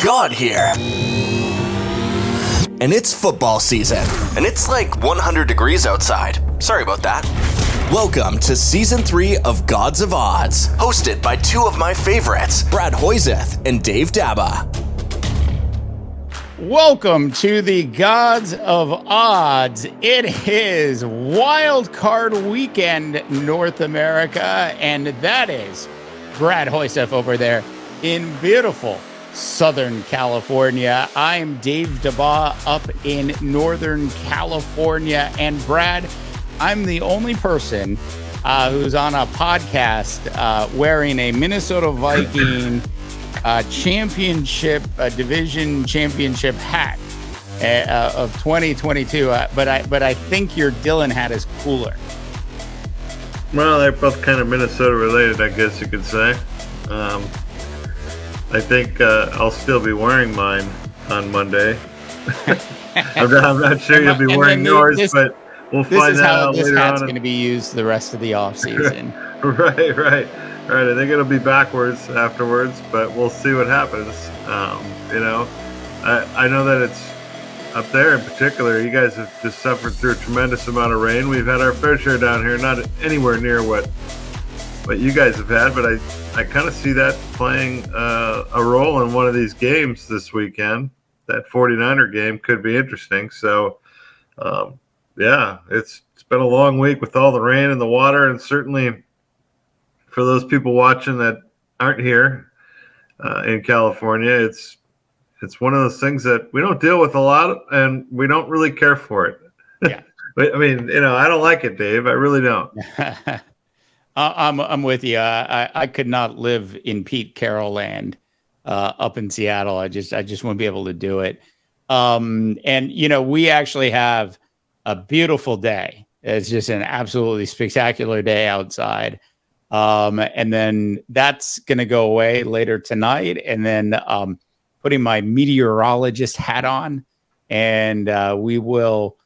God here. And it's football season. And it's like 100 degrees outside. Sorry about that. Welcome to Season 3 of Gods of Odds, hosted by two of my favorites, Brad Hoyseth and Dave Daba. Welcome to the Gods of Odds. It is Wild Card Weekend, North America, and that is Brad Hoyseth over there in beautiful Southern California. I'm Dave Daba up in Northern California, and Brad, I'm the only person who's on a podcast wearing a Minnesota Viking division championship hat of 2022. But I think your Dylan hat is cooler. Well, they're both kind of Minnesota related, I guess you could say. I think I'll still be wearing mine on Monday. I'm not sure you'll be wearing yours, but we'll find that out later on. This hat's going to be used the rest of the offseason. Right. I think it'll be backwards afterwards, but we'll see what happens. I know that it's up there in particular. You guys have just suffered through a tremendous amount of rain. We've had our fair share down here, not anywhere near what you guys have had, but I kind of see that playing a role in one of these games this weekend. That 49er game could be interesting. So, it's been a long week with all the rain and the water, and certainly for those people watching that aren't here in California, it's one of those things that we don't deal with a lot, and we don't really care for it. Yeah. I mean, I don't like it, Dave. I really don't. I'm with you. I could not live in Pete Carroll land up in Seattle. I just wouldn't be able to do it. We actually have a beautiful day. It's just an absolutely spectacular day outside. And then that's going to go away later tonight. And then putting my meteorologist hat on, and we will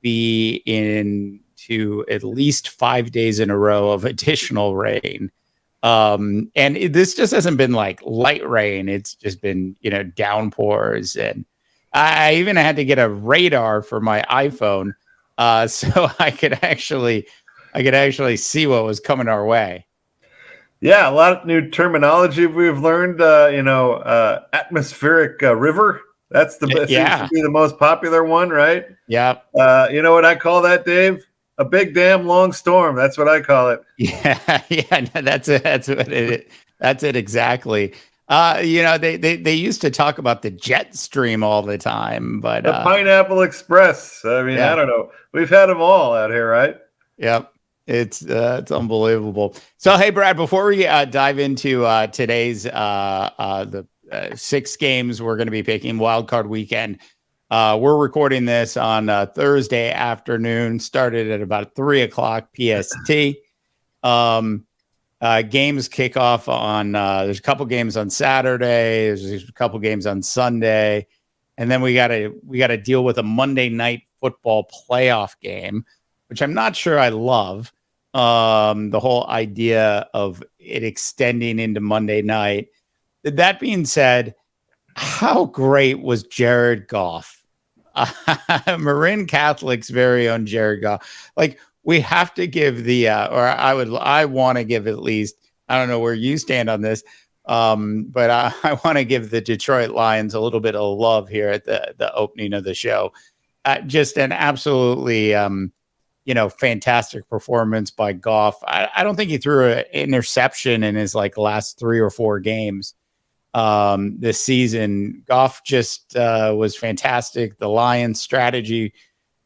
be into at least 5 days in a row of additional rain. This just hasn't been like light rain. It's just been, downpours. And I even had to get a radar for my iPhone so I could actually see what was coming our way. Yeah, a lot of new terminology we've learned. Atmospheric river. That's the best. Seems to be the most popular one, right? Yeah. You know what I call that, Dave? A big damn long storm. That's what I call it. Yeah. That's it. That's it exactly. They used to talk about the jet stream all the time, but the Pineapple Express. I mean, I don't know. We've had them all out here, right? Yep. It's unbelievable. So, hey, Brad, before we dive into today's the 6 games we're going to be picking wild card weekend, we're recording this on Thursday afternoon, started at about 3:00 PST. Games kick off on there's a couple games on Saturday, there's a couple games on Sunday, and then we got to deal with a Monday night football playoff game, which I'm not sure I love. The whole idea of it extending into Monday night. That being said, how great was Jared Goff? Marin Catholic's very own Jared Goff. Like, we have to give I want to give at least, I don't know where you stand on this, but I want to give the Detroit Lions a little bit of love here at the opening of the show. Just an absolutely, fantastic performance by Goff. I don't think he threw an interception in his last 3 or 4 games this season. Goff just was fantastic. The Lions strategy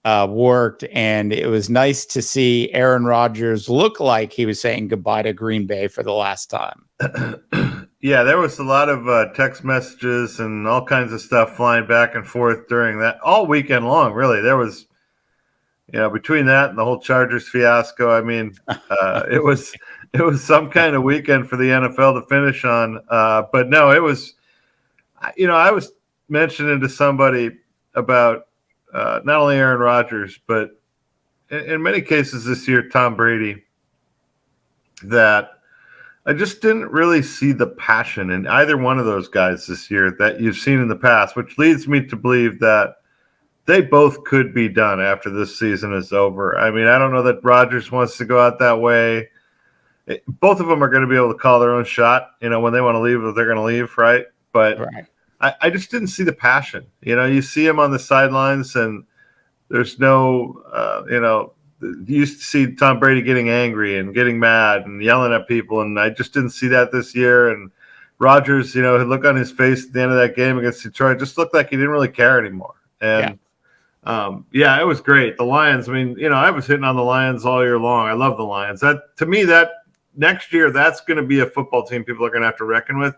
worked, and it was nice to see Aaron Rodgers look like he was saying goodbye to Green Bay for the last time. Yeah, there was a lot of text messages and all kinds of stuff flying back and forth during that all weekend long. Really, there was, between that and the whole Chargers fiasco, I mean, it was some kind of weekend for the NFL to finish on. But no, it was, I was mentioning to somebody about not only Aaron Rodgers, but in many cases this year, Tom Brady, that I just didn't really see the passion in either one of those guys this year that you've seen in the past, which leads me to believe that they both could be done after this season is over. I mean, I don't know that Rodgers wants to go out that way. Both of them are going to be able to call their own shot, when they want to leave, they're going to leave, right? But Right. I just didn't see the passion. You see him on the sidelines, and there's no, you used to see Tom Brady getting angry and getting mad and yelling at people, and I just didn't see that this year. And Rodgers, the look on his face at the end of that game against Detroit just looked like he didn't really care anymore. And it was great. The Lions, I mean, I was hitting on the Lions all year long. I love the Lions. That, to me, that next year, that's going to be a football team people are going to have to reckon with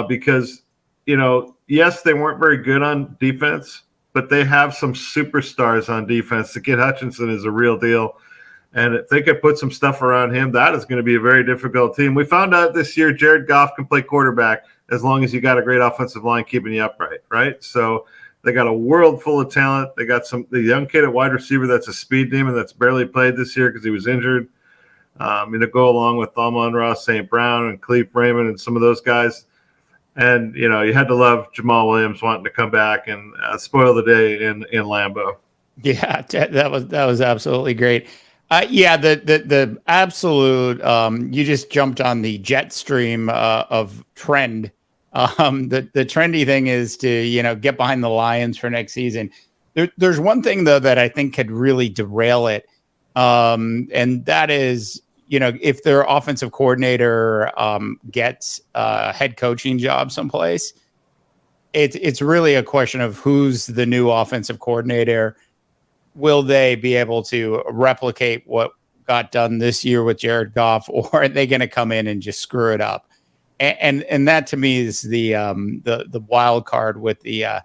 because, yes, they weren't very good on defense, but they have some superstars on defense. The kid Hutchinson is a real deal. And if they could put some stuff around him, that is going to be a very difficult team. We found out this year Jared Goff can play quarterback as long as you got a great offensive line keeping you upright, right? So they got a world full of talent. They got the young kid at wide receiver that's a speed demon that's barely played this year because he was injured. To go along with Amon-Ra St. Brown and Cleve Raymond and some of those guys. And, you had to love Jamal Williams wanting to come back and spoil the day in Lambeau. Yeah, that was absolutely great. The absolute you just jumped on the jet stream of trend. The trendy thing is to get behind the Lions for next season. There's one thing though that I think could really derail it, and that is if their offensive coordinator gets a head coaching job someplace, it's really a question of who's the new offensive coordinator. Will they be able to replicate what got done this year with Jared Goff, or are they going to come in and just screw it up? And that to me is the wild card with the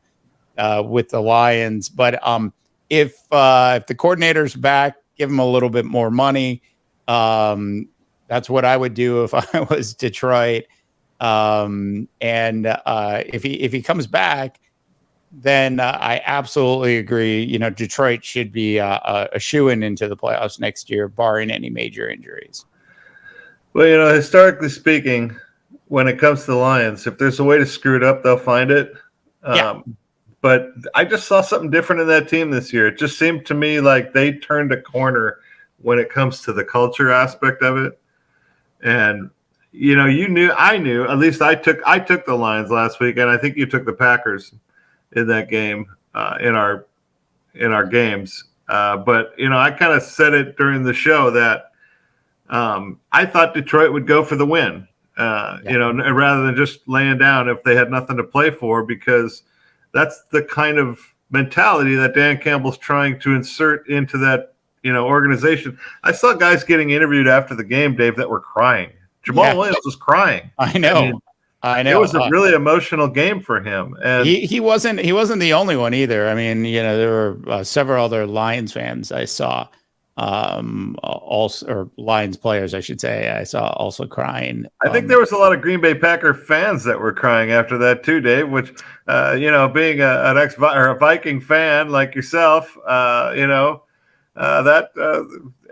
Lions. But if the coordinator's back, give him a little bit more money. That's what I would do if I was Detroit. If he comes back, then I absolutely agree. Detroit should be a shoo-in into the playoffs next year, barring any major injuries. Well, historically speaking, when it comes to the Lions, if there's a way to screw it up, they'll find it. But I just saw something different in that team this year. It just seemed to me like they turned a corner when it comes to the culture aspect of it. And, I knew, at least I took the Lions last week, and I think you took the Packers in that game, in our games. But, I kind of said it during the show that I thought Detroit would go for the win, rather than just laying down if they had nothing to play for, because that's the kind of mentality that Dan Campbell's trying to insert into that, organization. I saw guys getting interviewed after the game, Dave, that were crying. Jamal Williams was crying. I know. It was a really emotional game for him, and he wasn't the only one either. I mean, there were several other Lions fans I saw, also, or Lions players, I should say, I saw also crying. I think there was a lot of Green Bay Packer fans that were crying after that too, Dave. Which, being a Viking fan like yourself,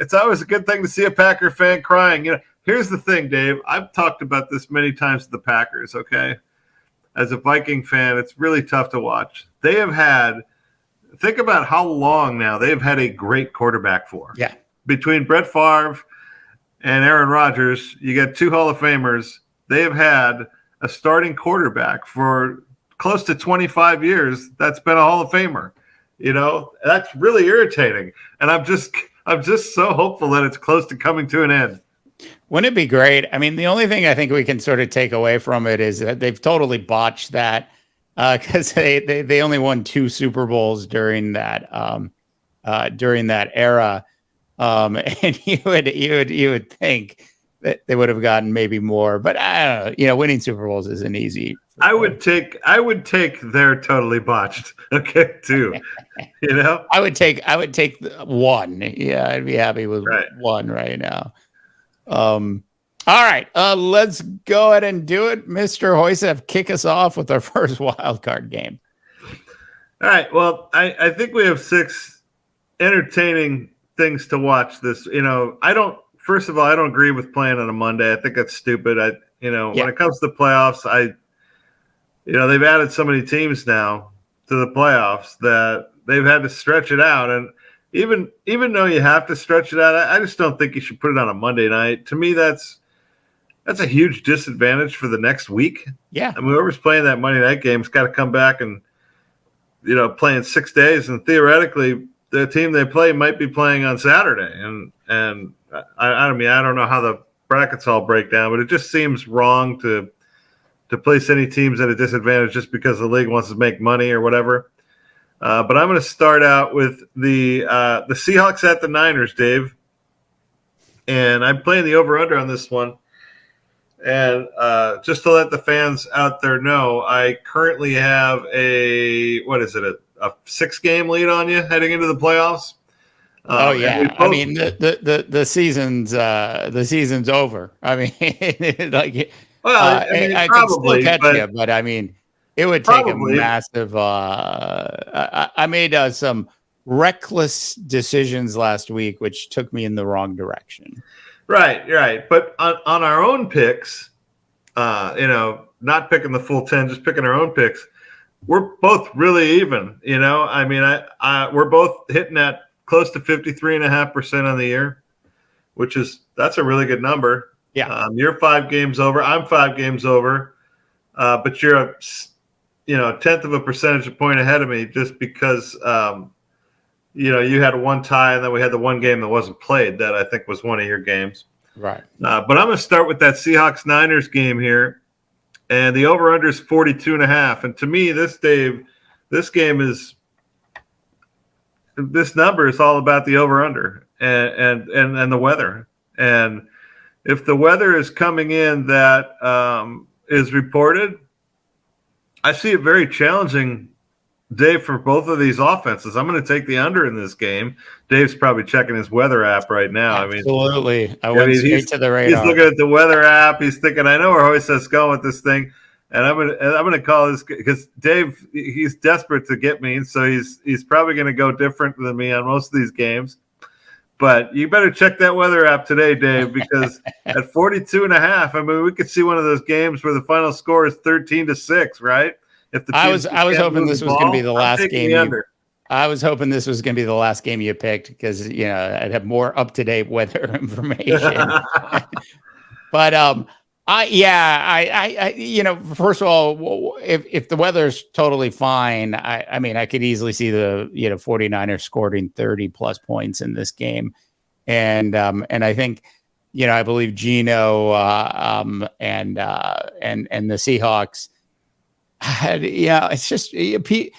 it's always a good thing to see a Packer fan crying. Here's the thing, Dave. I've talked about this many times to the Packers, okay? As a Viking fan, it's really tough to watch. They have had – think about how long now they've had a great quarterback for. Yeah. Between Brett Favre and Aaron Rodgers, you got two Hall of Famers. They have had a starting quarterback for close to 25 years that's been a Hall of Famer. That's really irritating. And I'm just so hopeful that it's close to coming to an end. Wouldn't it be great? I mean, the only thing I think we can sort of take away from it is that they've totally botched that because they only won 2 Super Bowls during that era, and you would think that they would have gotten maybe more, but I don't know. Winning Super Bowls isn't easy. I would take their totally botched. Okay, too. I would take 1. Yeah, I'd be happy with 1 right now. All right, let's go ahead and do it. Mr. Hoysef, kick us off with our first wild card game. All right, well, I think we have 6 entertaining things to watch this. first of all, I don't agree with playing on a Monday. I think that's stupid. When it comes to the playoffs, they've added so many teams now to the playoffs that they've had to stretch it out. And even though you have to stretch it out, I just don't think you should put it on a Monday night. To me, that's a huge disadvantage for the next week. Yeah. I mean, whoever's playing that Monday night game's got to come back and, play in 6 days. And theoretically, the team they play might be playing on Saturday. And I don't know how the brackets all break down, but it just seems wrong to place any teams at a disadvantage just because the league wants to make money or whatever. But I'm going to start out with the Seahawks at the Niners, Dave. And I'm playing the over-under on this one. And just to let the fans out there know, I currently have a 6-game lead on you heading into the playoffs. I mean, the season's over. I mean, I could still catch you, but I mean, it would take a massive. I made some reckless decisions last week, which took me in the wrong direction. Right. But on our own picks, not picking the full 10, just picking our own picks, we're both really even. I mean, we're both hitting at close to 53.5% on the year, that's a really good number. Yeah. You're 5 games over. I'm 5 games over. But you're a tenth of a percentage point ahead of me just because, you had one tie and then we had the one game that wasn't played that I think was one of your games. Right. But I'm going to start with that Seahawks-Niners game here. And the over-under is 42.5. And to me, this number is all about the over-under and the weather. And if the weather is coming in that is reported, I see it very challenging, Dave, for both of these offenses. I'm going to take the under in this game. Dave's probably checking his weather app right now. Absolutely. I went straight to the radar. He's looking at the weather app. He's thinking, I know where Hoysa's going with this thing. And I'm gonna call this because Dave, he's desperate to get me, so he's probably going to go different than me on most of these games. But you better check that weather app today, Dave, because at 42.5, I mean, we could see one of those games where the final score is 13-6, right? If the I was hoping this was going to be the last game. I was hoping this was going to be the last game you picked because I'd have more up to date weather information. But first of all, if the weather's totally fine, I mean, I could easily see the 49ers scoring 30 plus points in this game. And I think, I believe Gino and the Seahawks had, it's just Pete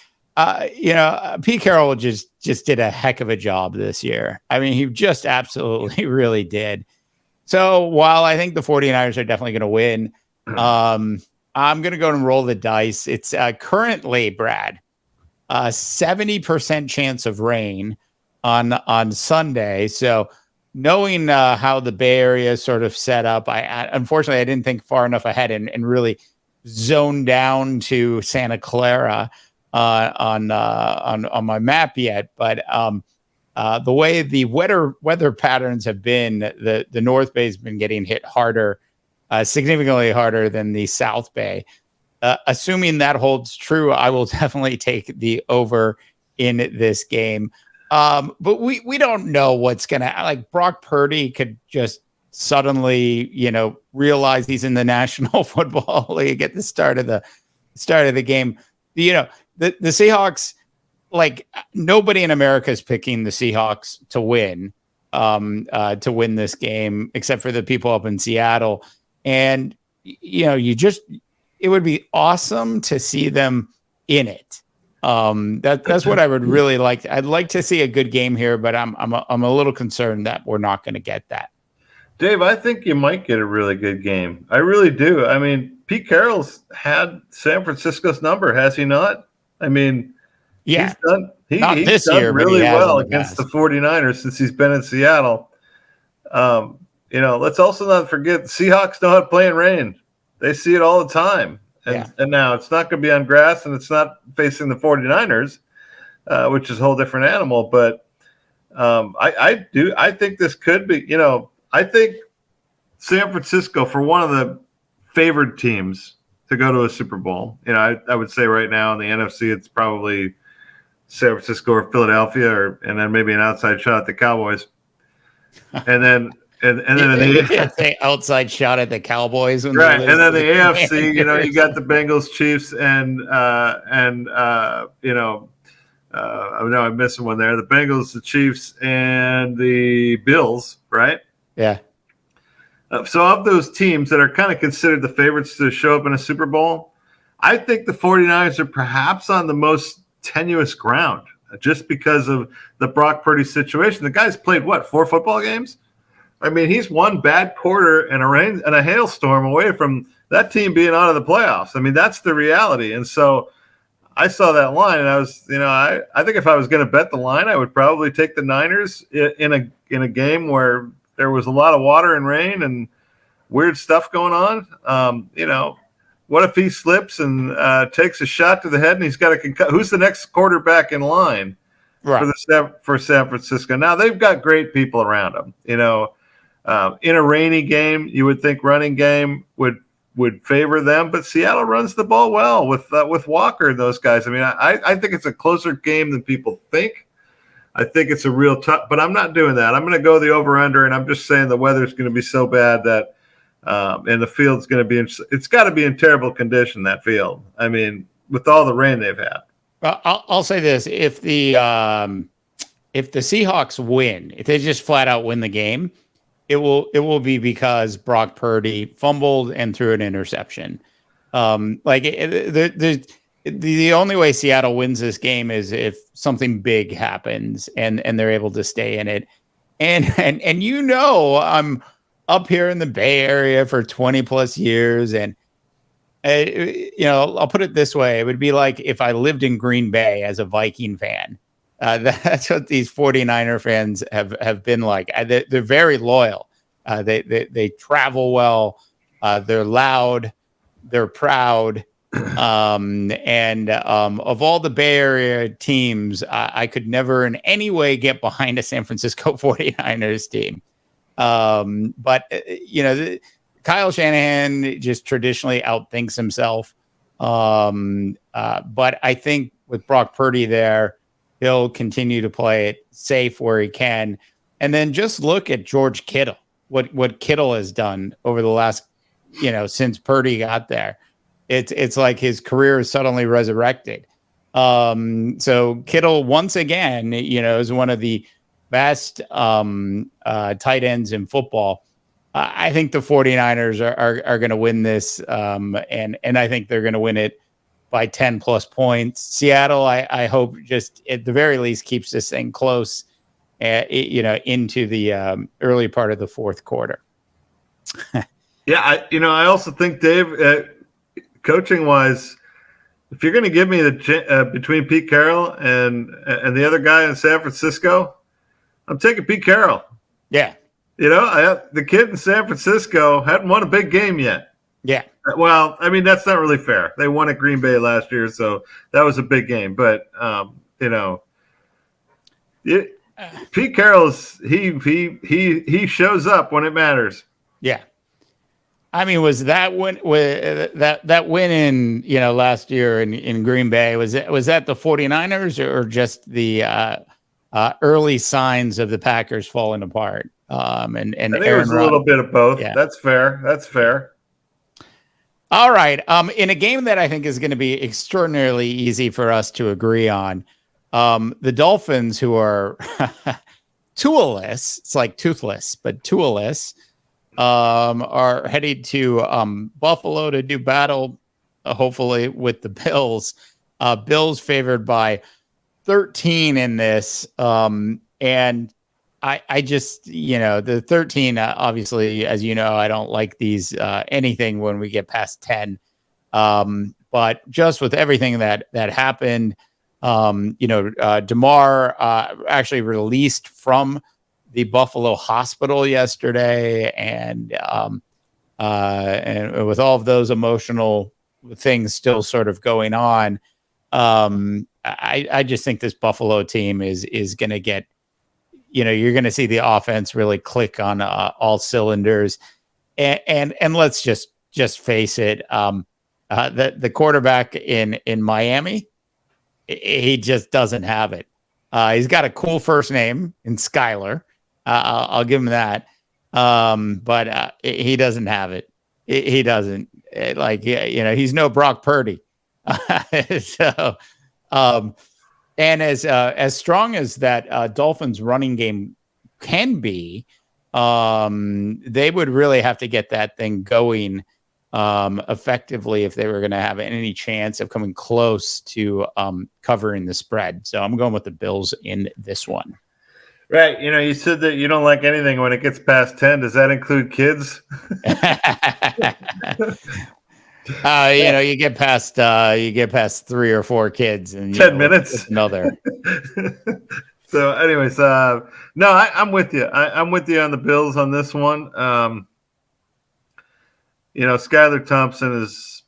Carroll just did a heck of a job this year. I mean, he just absolutely really did. So while I think the 49ers are definitely going to win, I'm going to go and roll the dice. It's currently, Brad, 70% chance of rain on Sunday. So knowing how the Bay Area is sort of set up, unfortunately I didn't think far enough ahead and really zone down to Santa Clara on my map yet, but the way the weather patterns have been, the North Bay has been getting hit harder, significantly harder than the South Bay. Assuming that holds true, I will definitely take the over in this game. But we don't know what's gonna, like, Brock Purdy could just suddenly, realize he's in the National Football League at the start of the game. The Seahawks, like, nobody in America is picking the Seahawks to win this game, except for the people up in Seattle. And, it would be awesome to see them in it. That's what I would really like. I'd like to see a good game here, but I'm a little concerned that we're not going to get that. Dave, I think you might get a really good game. I really do. I mean, Pete Carroll's had San Francisco's number, has he not? I mean, yeah, he's done really well against the 49ers since he's been in Seattle. Let's also not forget the Seahawks know how to play in rain. They see it all the time. And now it's not going to be on grass and it's not facing the 49ers, which is a whole different animal. But I think this could be, I think San Francisco, for one of the favored teams to go to a Super Bowl, I would say right now in the NFC, it's probably San Francisco or Philadelphia, and then maybe an outside shot at the Cowboys. And then you can't say outside shot at the Cowboys when right, and then the AFC, Commanders. you got the Bengals, Chiefs, and I know I'm missing one there. The Bengals, the Chiefs, and the Bills, right? Yeah. So of those teams that are kind of considered the favorites to show up in a Super Bowl, I think the 49ers are perhaps on the most tenuous ground just because of the Brock Purdy situation. The guy's played, 4 football games? I mean, he's one bad quarter and a hailstorm away from that team being out of the playoffs. I mean, that's the reality. And so I saw that line, and I was, I think if I was going to bet the line, I would probably take the Niners in a game where there was a lot of water and rain and weird stuff going on. What if he slips and takes a shot to the head and he's got who's the next quarterback in line for San Francisco? Now they've got great people around them. In a rainy game, you would think running game would favor them, but Seattle runs the ball well with Walker and those guys. I mean, I think it's a closer game than people think. I think it's a real tough, but I'm not doing that. I'm going to go the over-under, and I'm just saying the weather's going to be so bad that and the field's going to be it's got to be in terrible condition, that field. I mean, with all the rain they've had. Well, I'll say this: if the Seahawks win, if they just flat out win the game, it will be because Brock Purdy fumbled and threw an interception. The only way Seattle wins this game is if something big happens and they're able to stay in it. And I'm up here in the Bay Area for 20 plus years. And, I'll put it this way. It would be like if I lived in Green Bay as a Viking fan. That's what these 49er fans have been like. They're very loyal. They travel well. They're loud. They're proud. Of all the Bay Area teams, I could never in any way get behind a San Francisco 49ers team. But Kyle Shanahan just traditionally outthinks himself. But I think with Brock Purdy there, he'll continue to play it safe where he can. And then just look at George Kittle, what Kittle has done over the last, since Purdy got there. It's like his career is suddenly resurrected. So Kittle, once again, is one of the best tight ends in football. I think the 49ers are going to win this, and I think they're going to win it by 10 plus points. Seattle, I hope just at the very least keeps this thing close, into the early part of the fourth quarter. Yeah, I also think, Dave, coaching wise, if you're going to give me the between Pete Carroll and the other guy in San Francisco, I'm taking Pete Carroll. Yeah. The kid in San Francisco hadn't won a big game yet. Yeah. Well, I mean, that's not really fair. They won at Green Bay last year, so that was a big game. But, Pete Carroll's he shows up when it matters. Yeah. I mean, was that win that win in last year in Green Bay, was that the 49ers or just the early signs of the Packers falling apart? And I think it was a little bit of both. Yeah. That's fair. All right. In a game that I think is going to be extraordinarily easy for us to agree on, the Dolphins, who are tool-less, it's like toothless, but tool-less, are headed to Buffalo to do battle, hopefully, with the Bills. Bills favored by 13 in this. And I just, the 13, obviously, as you know, I don't like these anything when we get past 10. But just with everything that happened, DeMar actually released from the Buffalo hospital yesterday, and with all of those emotional things still sort of going on, I just think this Buffalo team is going to get you're going to see the offense really click on all cylinders. And let's just face it, the quarterback in Miami, he just doesn't have it. He's got a cool first name in Skyler. I'll give him that. But he doesn't have it. He doesn't. He's no Brock Purdy. So, and as strong as that Dolphins running game can be, they would really have to get that thing going effectively if they were going to have any chance of coming close to covering the spread. So I'm going with the Bills in this one. Right. You said that you don't like anything when it gets past 10. Does that include kids? You get past 3 or 4 kids and 10 minutes. Another. So, anyways, no, I'm with you. I'm with you on the Bills on this one. Skylar Thompson is.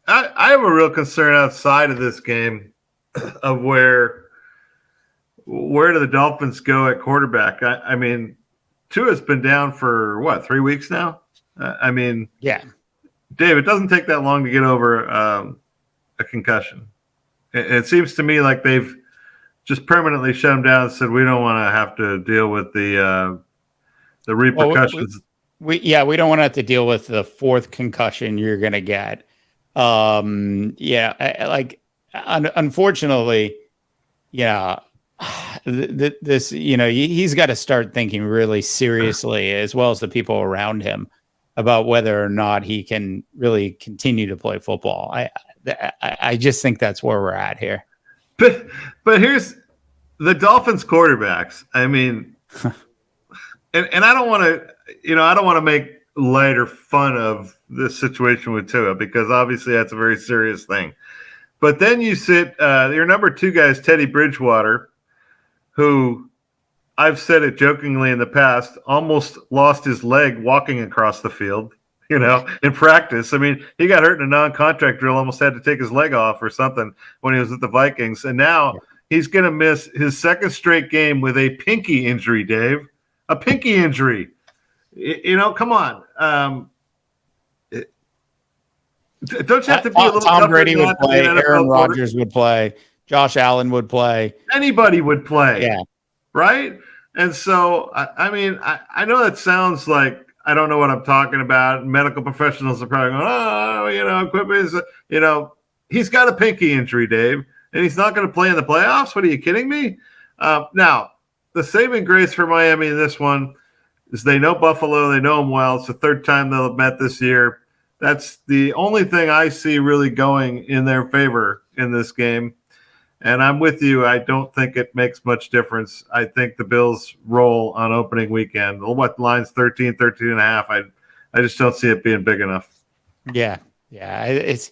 I have a real concern outside of this game of where do the Dolphins go at quarterback? I mean, Tua's been down for 3 weeks now. Yeah. Dave, it doesn't take that long to get over a concussion. It seems to me like they've just permanently shut him down and said we don't want to have to deal with the repercussions. We don't want to have to deal with the 4th concussion you're going to get. Unfortunately, this he's got to start thinking really seriously, as well as the people around him, about whether or not he can really continue to play football. I just think that's where we're at here. But here's the Dolphins quarterbacks. I mean, and I don't want to make light or fun of this situation with Tua, because obviously that's a very serious thing. But then you sit your number 2 guy is Teddy Bridgewater, who I've said it jokingly in the past, almost lost his leg walking across the field, in practice. I mean, he got hurt in a non-contract drill, almost had to take his leg off or something when he was with the Vikings. And now he's going to miss his 2nd straight game with a pinky injury, Dave. A pinky injury. Come on. Don't you have to be a little Tom Brady would play, Aaron Rodgers would play, Josh Allen would play. Anybody would play. Yeah. Right? And so, I know that sounds like I don't know what I'm talking about. Medical professionals are probably going, equipment he's got a pinky injury, Dave, and he's not going to play in the playoffs? What, are you kidding me? Now, the saving grace for Miami in this one is they know Buffalo. They know them well. It's the 3rd time they'll have met this year. That's the only thing I see really going in their favor in this game. And I'm with you. I don't think it makes much difference. I think the Bills roll on opening weekend. What line's 13 and a half? I just don't see it being big enough. Yeah. It's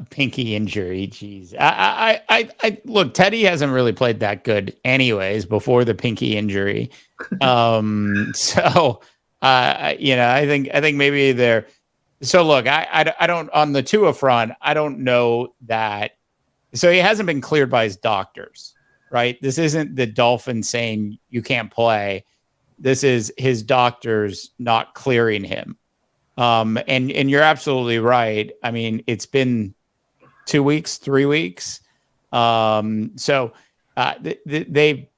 pinky injury. Jeez. I look, Teddy hasn't really played that good anyways before the pinky injury. So I think maybe they're. So look, I don't, on the Tua front, I don't know that. So he hasn't been cleared by his doctors, right? This isn't the Dolphins saying you can't play. This is his doctors not clearing him. And you're absolutely right. I mean, it's been 2 weeks, 3 weeks. So they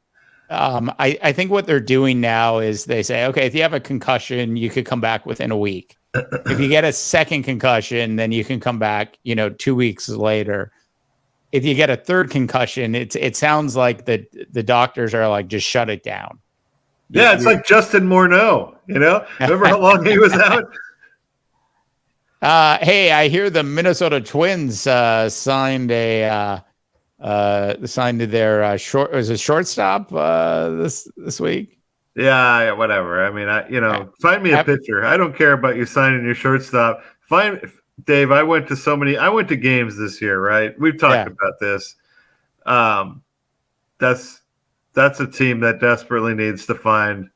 I think what they're doing now is they say, okay, if you have a concussion, you could come back within a week. If you get a second concussion, then you can come back, 2 weeks later. If you get a third concussion, it sounds like the doctors are like, just shut it down. Yeah, it's like Justin Morneau, Remember how long he was out? Hey, I hear the Minnesota Twins signed to their shortstop this week. Yeah, whatever. I mean, find me a pitcher. I don't care about you signing your shortstop. Dave, I went to games this year, right? We've talked about this. That's a team that desperately needs to find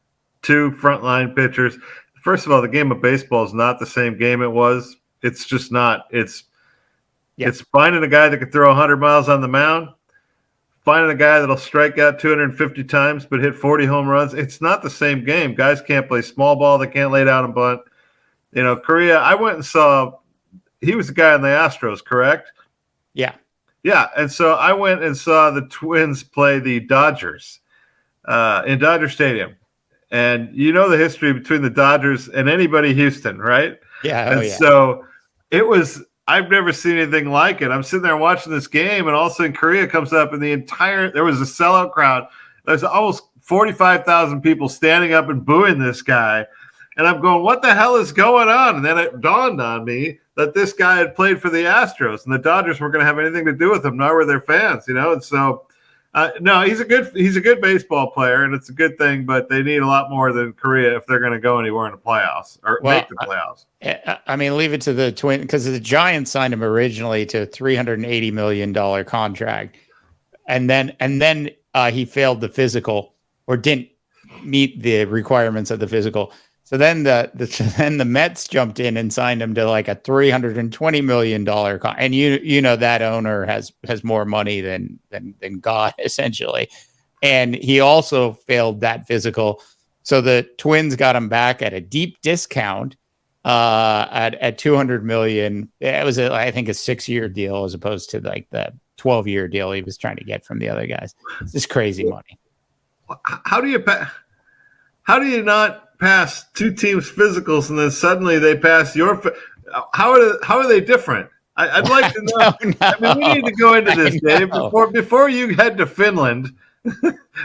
2 frontline pitchers. First of all, the game of baseball is not the same game it was. It's just not. It's finding a guy that can throw 100 miles on the mound, finding a guy that'll strike out 250 times but hit 40 home runs. It's not the same game. Guys can't play small ball. They can't lay down and bunt. Korea, I went and saw – he was the guy on the Astros, correct? Yeah. Yeah, and so I went and saw the Twins play the Dodgers in Dodger Stadium. And you know the history between the Dodgers and anybody Houston, right? Yeah. So it was – I've never seen anything like it. I'm sitting there watching this game, and all of a sudden Korea comes up, and there was a sellout crowd. There's almost 45,000 people standing up and booing this guy. And I'm going, what the hell is going on? And then it dawned on me that this guy had played for the Astros, and the Dodgers weren't going to have anything to do with him, nor were their fans, And so, no, he's a good baseball player, and it's a good thing. But they need a lot more than Korea if they're going to go anywhere in the playoffs or make the playoffs. I mean, leave it to the Twins, because the Giants signed him originally to a $380 million contract, and then he failed the physical or didn't meet the requirements of the physical. So then the Mets jumped in and signed him to like a $320 million and that owner has more money than God, essentially. And he also failed that physical. So the Twins got him back at a deep discount at $200 million. It was I think a 6-year deal as opposed to like the 12-year deal he was trying to get from the other guys. It's just crazy money. How do you not pass two teams' physicals and then suddenly they pass your? How are they different? I'd like to know. I mean, we need to go into this, Dave, before you head to Finland.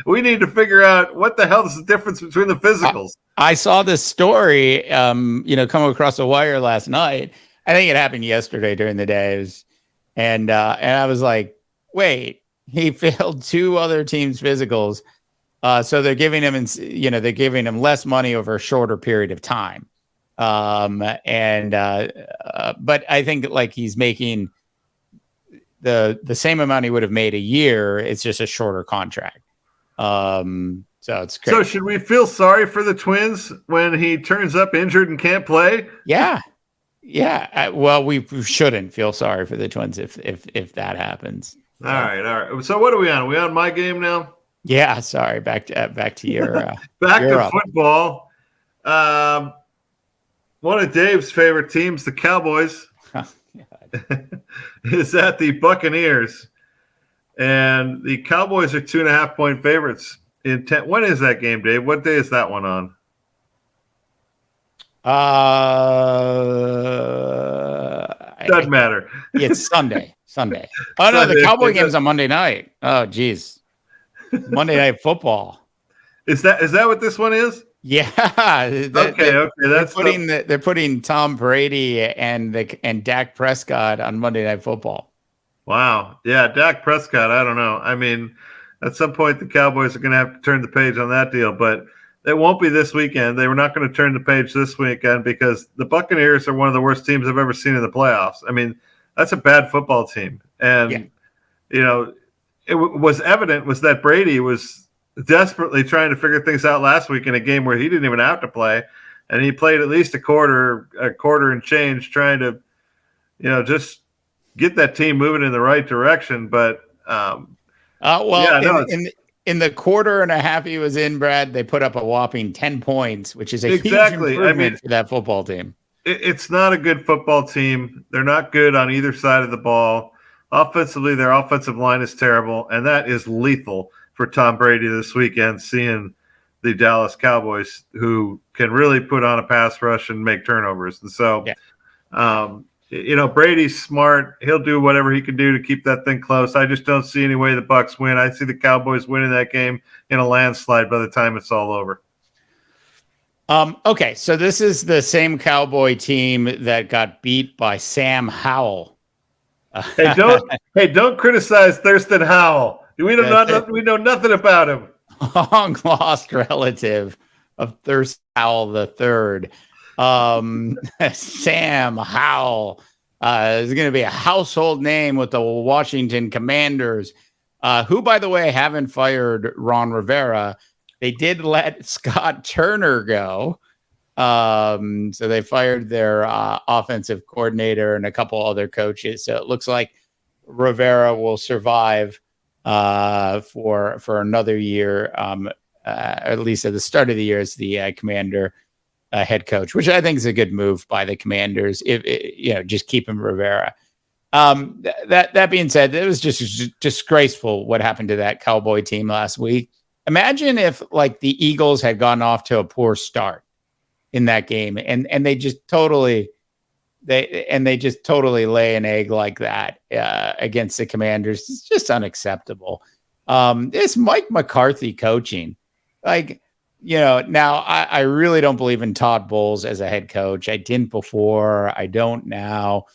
We need to figure out what the hell is the difference between the physicals. I saw this story, come across the wire last night. I think it happened yesterday during the day, and I was like, wait, he failed two other teams' physicals. So they're giving him less money over a shorter period of time. But I think like he's making the same amount he would have made a year. It's just a shorter contract. So it's crazy. So should we feel sorry for the Twins when he turns up injured and can't play? Yeah. Yeah. Well, we shouldn't feel sorry for the Twins if that happens. All right. So what are we on? Are we on my game now? Yeah, sorry. Back to your back to football. One of Dave's favorite teams, the Cowboys, is at the Buccaneers, and the Cowboys are 2.5-point favorites. When is that game, Dave? What day is that one on? Doesn't matter. It's Sunday. Oh no, the Cowboy game's on Monday night. Oh geez. Monday Night Football. Is that what this one is? Yeah. Okay. They're putting Tom Brady and Dak Prescott on Monday Night Football. Wow. Yeah, Dak Prescott. I don't know. I mean, at some point the Cowboys are going to have to turn the page on that deal, but it won't be this weekend. They were not going to turn the page this weekend because the Buccaneers are one of the worst teams I've ever seen in the playoffs. I mean, that's a bad football team, and it was evident was that Brady was desperately trying to figure things out last week in a game where he didn't even have to play, and he played at least a quarter and change, trying to, just get that team moving in the right direction. But in the quarter and a half he was in, Brad, they put up a whopping 10 points, which is a huge improvement for that football team. It's not a good football team. They're not good on either side of the ball. Offensively, their offensive line is terrible, and that is lethal for Tom Brady this weekend, seeing the Dallas Cowboys, who can really put on a pass rush and make turnovers. And so, Brady's smart. He'll do whatever he can do to keep that thing close. I just don't see any way the Bucs win. I see the Cowboys winning that game in a landslide by the time it's all over. Okay, so this is the same Cowboy team that got beat by Sam Howell. Don't criticize Thurston Howell. We know nothing about him. Long lost relative of Thurston Howell III. Sam Howell is going to be a household name with the Washington Commanders, who, by the way, haven't fired Ron Rivera. They did let Scott Turner go. So they fired their offensive coordinator and a couple other coaches. So it looks like Rivera will survive for another year, at least at the start of the year as the Commander head coach, which I think is a good move by the Commanders. If just keeping Rivera. That being said, it was just disgraceful what happened to that Cowboy team last week. Imagine if like the Eagles had gone off to a poor start in that game and they just totally lay an egg like that against the Commanders. It's just unacceptable. It's Mike McCarthy coaching. Like, now I really don't believe in Todd Bowles as a head coach. I didn't before. I don't now.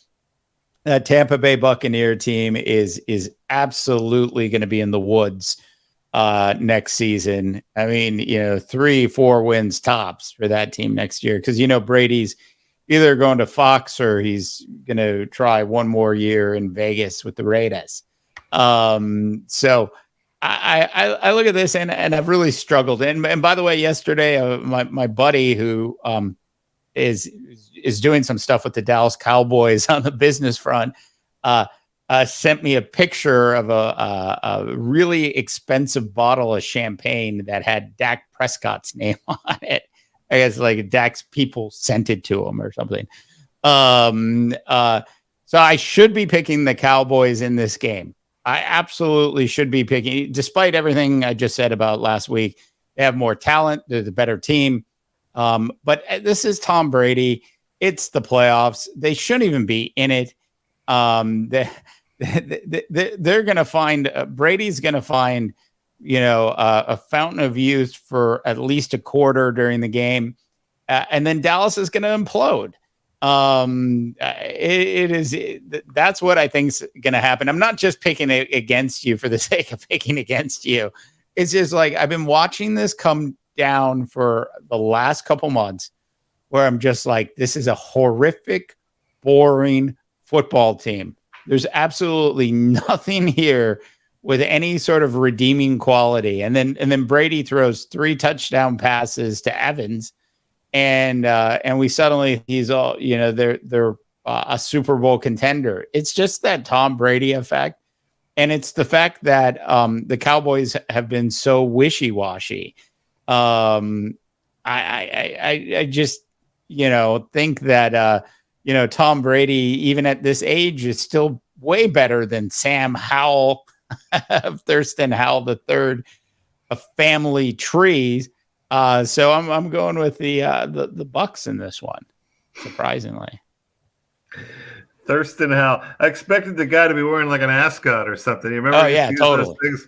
That Tampa Bay Buccaneer team is absolutely going to be in the woods next season. I mean, 3-4 wins tops for that team next year because Brady's either going to Fox or he's going to try one more year in Vegas with the Raiders. So I look at this and I've really struggled. And by the way, yesterday my buddy who is doing some stuff with the Dallas Cowboys on the business front, sent me a picture of a really expensive bottle of champagne that had Dak Prescott's name on it. I guess like Dak's people sent it to him or something. So I should be picking the Cowboys in this game. I absolutely should be picking, despite everything I just said about last week. They have more talent. They're the better team. But this is Tom Brady. It's the playoffs. They shouldn't even be in it. They're going to find Brady's going to find, a fountain of youth for at least a quarter during the game. And then Dallas is going to implode. That's what I think is going to happen. I'm not just picking it against you for the sake of picking against you. It's just like, I've been watching this come down for the last couple months where I'm just like, this is a horrific, boring football team. There's absolutely nothing here with any sort of redeeming quality. And then Brady throws 3 touchdown passes to Evans, and we suddenly he's all, they're a Super Bowl contender. It's just that Tom Brady effect, and it's the fact that the Cowboys have been so wishy-washy. I just think that Tom Brady, even at this age, is still way better than Sam Howell of Thurston Howell III, a family tree. So I'm going with the Bucs in this one, surprisingly. Thurston Howell. I expected the guy to be wearing like an ascot or something. You remember? Oh yeah, totally. Those things?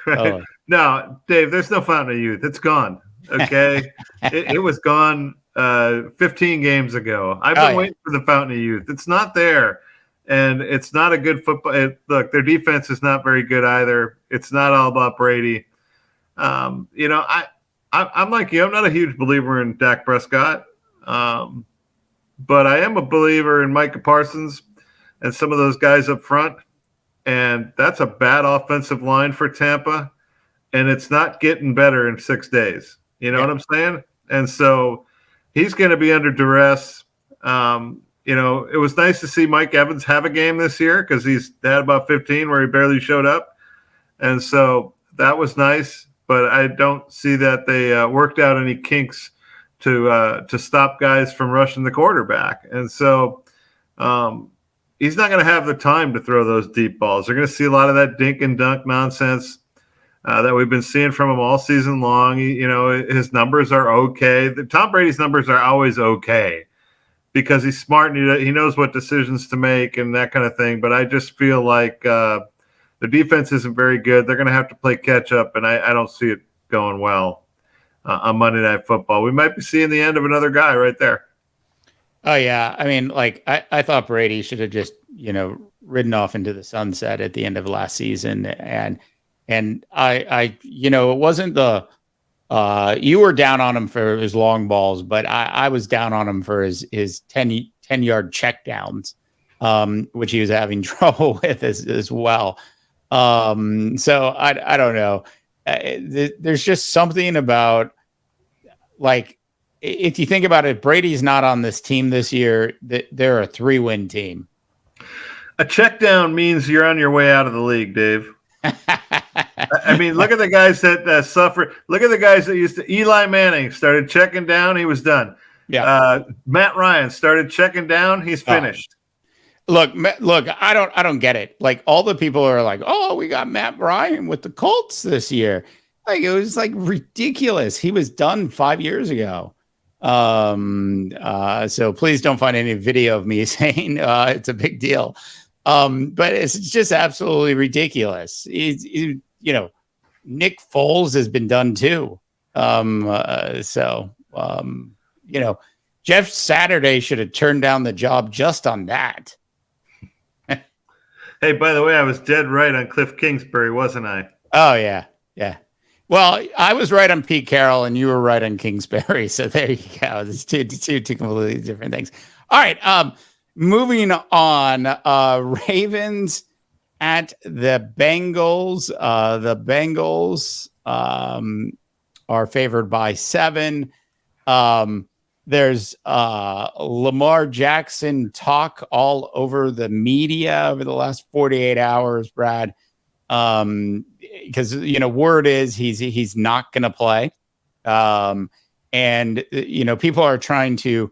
Right? Totally. No, Dave, there's no fountain of youth. It's gone. Okay. it was gone 15 games ago. I've been waiting for the fountain of youth. It's not there. And it's not a good football. Look, their defense is not very good either. It's not all about Brady. I'm like you. I'm not a huge believer in Dak Prescott. But I am a believer in Micah Parsons and some of those guys up front. And that's a bad offensive line for Tampa. And it's not getting better in 6 days. You know what I'm saying? And so he's going to be under duress. It was nice to see Mike Evans have a game this year because he's had about 15 where he barely showed up. And so that was nice. But I don't see that they worked out any kinks to stop guys from rushing the quarterback. And so he's not going to have the time to throw those deep balls. They're going to see a lot of that dink and dunk nonsense that we've been seeing from him all season long. His numbers are okay. Tom Brady's numbers are always okay because he's smart and he knows what decisions to make and that kind of thing. But I just feel like the defense isn't very good. They're going to have to play catch up, and I don't see it going well on Monday Night Football. We might be seeing the end of another guy right there. Oh, yeah. I mean, like, I thought Brady should have just, ridden off into the sunset at the end of last season. And I it wasn't you were down on him for his long balls, but I was down on him for his 10-yard checkdowns, which he was having trouble with as well. So I don't know. There's just something about, like, if you think about it, Brady's not on this team this year. They're a 3-win team. A check down means you're on your way out of the league, Dave. I mean, look at the guys that suffered. Look at the guys that used to. Eli Manning started checking down. He was done. Yeah. Matt Ryan started checking down. He's finished. Look, I don't get it. Like all the people are like, oh, we got Matt Ryan with the Colts this year. Like it was like ridiculous. He was done 5 years ago. So please don't find any video of me saying it's a big deal. But it's just absolutely ridiculous. Nick Foles has been done too. Jeff Saturday should have turned down the job just on that. Hey, by the way, I was dead right on Cliff Kingsbury, wasn't I? Oh, yeah. Yeah. Well, I was right on Pete Carroll and you were right on Kingsbury. So there you go. It's two completely different things. All right. Moving on. Ravens at the Bengals. The Bengals are favored by 7. There's Lamar Jackson talk all over the media over the last 48 hours, Brad. Because word is he's not going to play, and people are trying to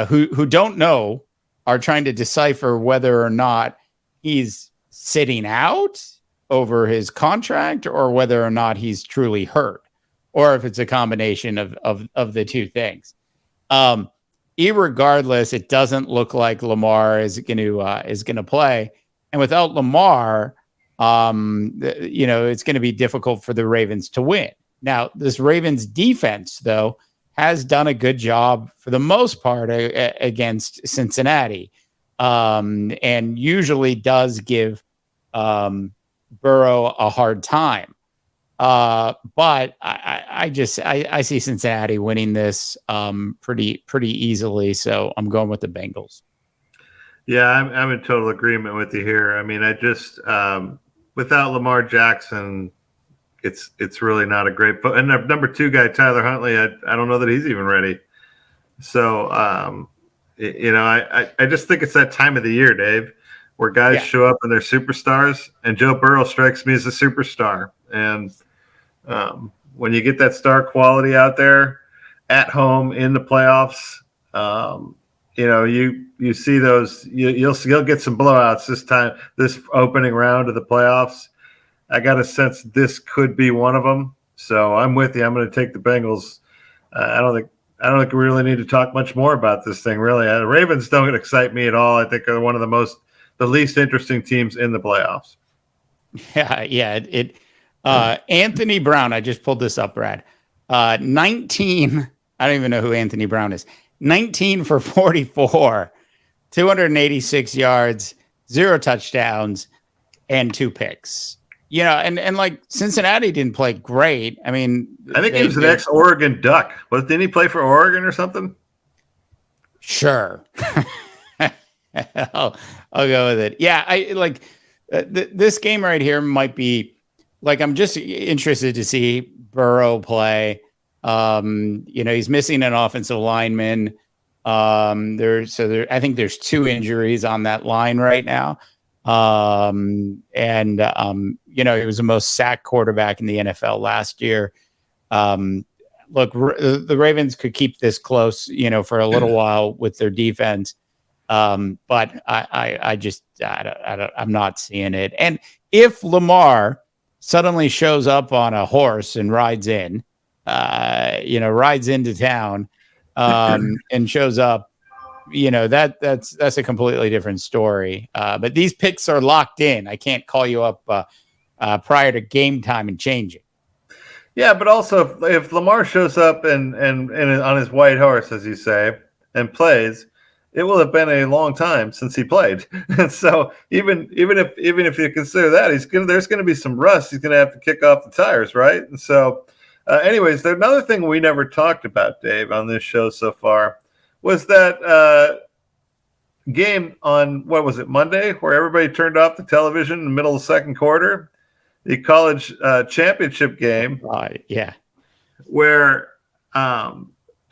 who don't know are trying to decipher whether or not he's sitting out over his contract or whether or not he's truly hurt, or if it's a combination of the two things. Irregardless, it doesn't look like Lamar is going to play, and without Lamar, it's going to be difficult for the Ravens to win. Now, this Ravens defense, though, has done a good job for the most part against Cincinnati, and usually does give Burrow a hard time. But I see Cincinnati winning this pretty easily. So I'm going with the Bengals. Yeah, I'm in total agreement with you here. I mean, I just without Lamar Jackson, it's really not a great. And number 2 guy, Tyler Huntley, I don't know that he's even ready. So I just think it's that time of the year, Dave, where guys show up and they're superstars, and Joe Burrow strikes me as a superstar. And when you get that star quality out there at home in the playoffs, you see those. You'll get some blowouts this opening round of the playoffs. I got a sense this could be one of them. So I'm with you. I'm going to take the Bengals. I don't think we really need to talk much more about this thing. Really, the Ravens don't excite me at all. I think they're one of the least interesting teams in the playoffs. Yeah. Anthony Brown. I just pulled this up, Brad. 19. I don't even know who Anthony Brown is. 19 for 44, 286 yards, 0 touchdowns, and 2 picks. And like Cincinnati didn't play great. I mean, I think he was an ex-Oregon Duck. Didn't he play for Oregon or something? Sure. I'll go with it. Yeah, I like this game right here might be like, I'm just interested to see Burrow play. He's missing an offensive lineman. I think there's 2 injuries on that line right now. He was the most sacked quarterback in the NFL last year. Look, the Ravens could keep this close, for a little while with their defense. But I'm not seeing it. And if Lamar suddenly shows up on a horse and rides into town, and shows up, that's a completely different story. But these picks are locked in. I can't call you up prior to game time and change it. Yeah, but also if Lamar shows up and on his white horse, as you say, and plays, it will have been a long time since he played. And so even if you consider that, there's going to be some rust. He's going to have to kick off the tires, right? And so, anyways, another thing we never talked about, Dave, on this show so far was that game on, what was it, Monday, where everybody turned off the television in the middle of the second quarter, the college championship game. Yeah. Where,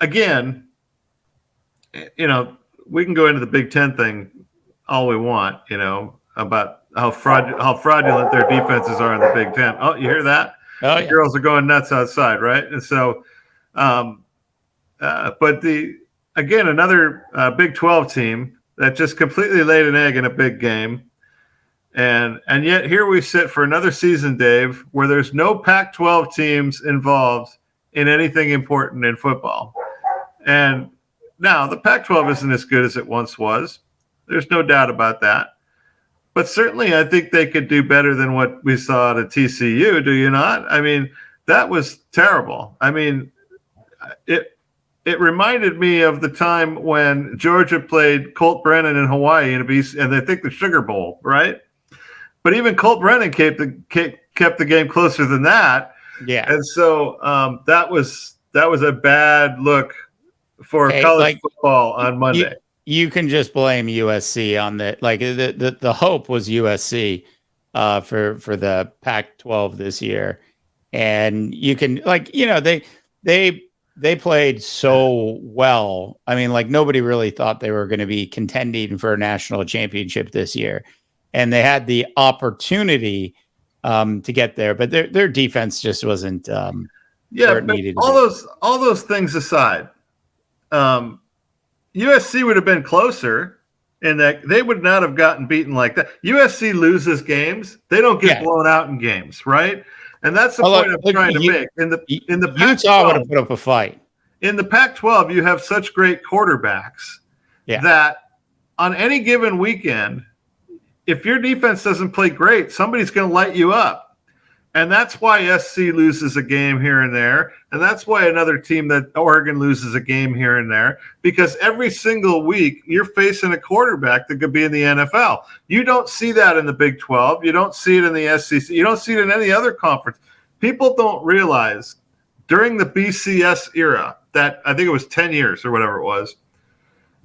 again, we can go into the Big Ten thing all we want, about how fraudulent their defenses are in the Big Ten. Oh, you hear that? Oh, the girls are going nuts outside, right? And so, but another Big 12 team that just completely laid an egg in a big game. And yet here we sit for another season, Dave, where there's no Pac-12 teams involved in anything important in football. And now the Pac-12 isn't as good as it once was. There's no doubt about that. But certainly I think they could do better than what we saw at TCU, do you not? I mean, that was terrible. I mean, it reminded me of the time when Georgia played Colt Brennan in Hawaii and I think the Sugar Bowl, right? But even Colt Brennan kept the game closer than that. Yeah. And so that was a bad look for college football on Monday. You can just blame USC on that. Like the hope was USC for the Pac-12 this year. And you can they played so well. I mean, like nobody really thought they were going to be contending for a national championship this year. And they had the opportunity to get there, but their defense just wasn't where it needed to be. All those things aside, USC would have been closer in that they would not have gotten beaten like that. USC loses games; they don't get blown out in games, right? And that's the point I'm trying to make. In the Utah would have put up a fight. In the Pac-12, you have such great quarterbacks that on any given weekend, if your defense doesn't play great, somebody's going to light you up. And that's why SC loses a game here and there. And that's why another team that Oregon loses a game here and there, because every single week you're facing a quarterback that could be in the NFL. You don't see that in the Big 12. You don't see it in the SEC. You don't see it in any other conference. People don't realize during the BCS era, that I think it was 10 years or whatever it was,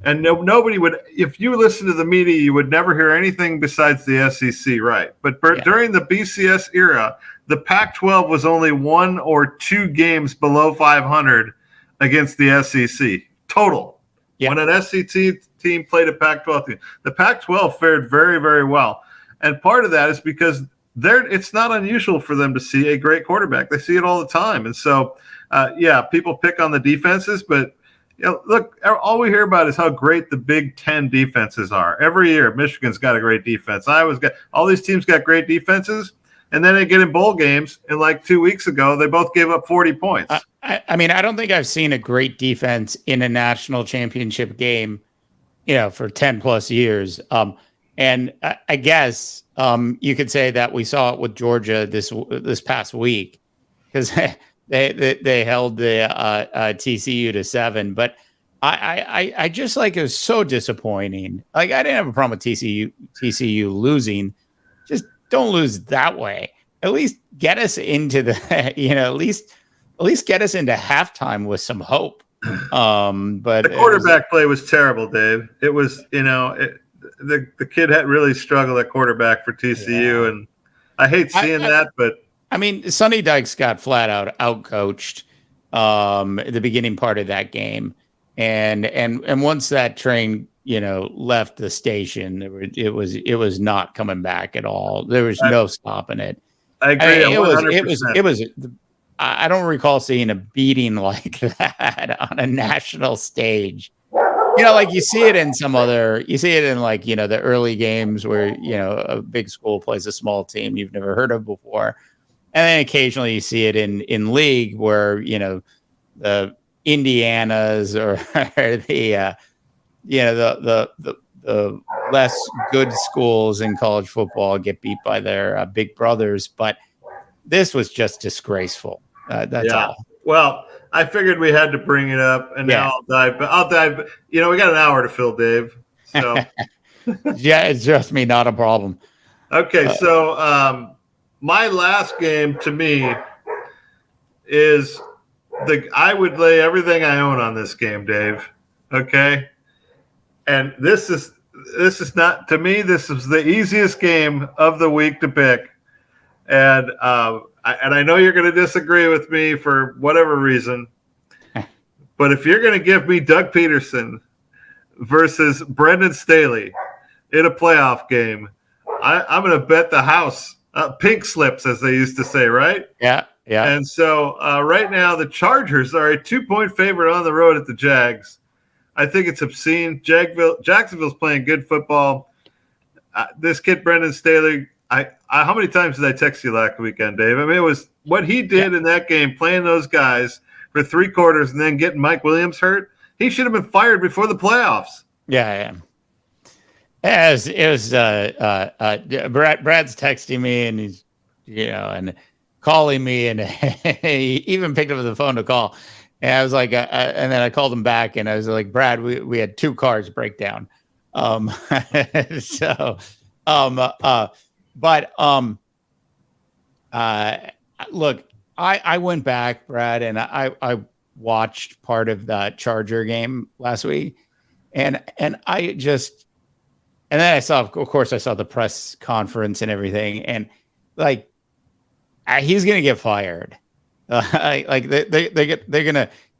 and nobody would, if you listen to the media, you would never hear anything besides the SEC, right? But during the BCS era, the Pac-12 was only 1 or 2 games below 500 against the SEC total. Yeah. When an SEC team played a Pac-12 team, the Pac-12 fared very, very well. And part of that is because it's not unusual for them to see a great quarterback. They see it all the time. And so, people pick on the defenses, but look, all we hear about is how great the Big Ten defenses are. Every year, Michigan's got a great defense. Iowa's got all these teams got great defenses, and then they get in bowl games. And like 2 weeks ago, they both gave up 40 points. I mean, I don't think I've seen a great defense in a national championship game, for 10 plus years. And I guess you could say that we saw it with Georgia this past week because they held the TCU to 7, but I just it was so disappointing. Like I didn't have a problem with TCU losing, just don't lose that way. At least get us into the at least get us into halftime with some hope. But the quarterback play was terrible, Dave. It was the kid had really struggled at quarterback for TCU, and I hate seeing that, but. I mean, Sonny Dykes got flat out outcoached at the beginning part of that game, and once that train left the station, it was not coming back at all. There was no stopping it. I agree. It was. I don't recall seeing a beating like that on a national stage. Like you see it in the early games where a big school plays a small team you've never heard of before. And then occasionally you see it in league where, the Indianas or the less good schools in college football get beat by their big brothers. But this was just disgraceful. That's all. Well, I figured we had to bring it up, and now I'll dive. We got an hour to fill, Dave. So yeah, it's just me, not a problem. Okay, so my last game to me is I would lay everything I own on this game, Dave. Okay, and this is not, to me, this is the easiest game of the week to pick, and I know you're going to disagree with me for whatever reason, but if you're going to give me Doug Peterson versus Brendan Staley in a playoff game, I'm going to bet the house. Pink slips, as they used to say, right? Yeah. And so right now, the Chargers are a 2-point favorite on the road at the Jags. I think it's obscene. Jacksonville's playing good football. This kid, Brendan Staley, how many times did I text you last weekend, Dave? I mean, it was what he did in that game, playing those guys for 3 quarters and then getting Mike Williams hurt. He should have been fired before the playoffs. Yeah. It was Brad's texting me and he's, and calling me, and he even picked up the phone to call. And I was like, and then I called him back and I was like, Brad, we had 2 cars break down. Look, I went back, Brad, and I watched part of the Charger game last week, and then I saw the press conference and everything, and like he's gonna get fired.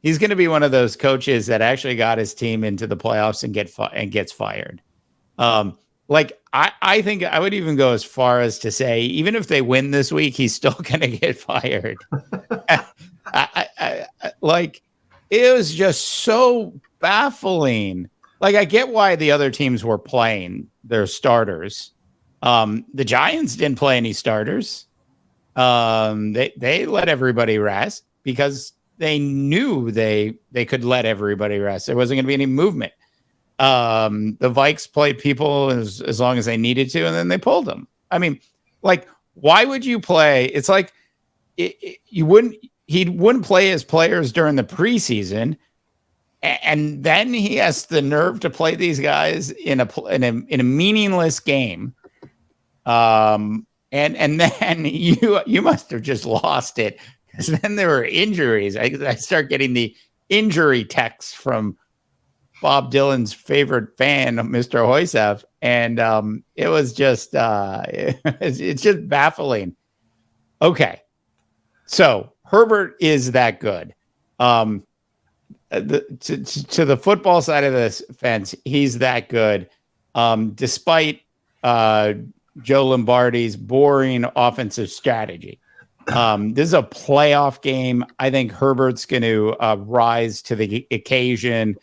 He's gonna be one of those coaches that actually got his team into the playoffs and gets fired. I think I would even go as far as to say, even if they win this week, he's still gonna get fired. It was just so baffling. Like, I get why the other teams were playing their starters. The Giants didn't play any starters. They let everybody rest because they knew they could let everybody rest. There wasn't going to be any movement. The Vikes played people as long as they needed to, and then they pulled them. I mean, like, why would you play? It's like he wouldn't play his players during the preseason, and then he has the nerve to play these guys in a meaningless game. And then you must have just lost it, because then there were injuries. I start getting the injury texts from Bob Dylan's favorite fan, Mr. Hoysef, and it was just it's just baffling. Okay, so Herbert is that good. To the football side of this fence, he's that good, despite Joe Lombardi's boring offensive strategy. This is a playoff game. I think Herbert's going to rise to the occasion.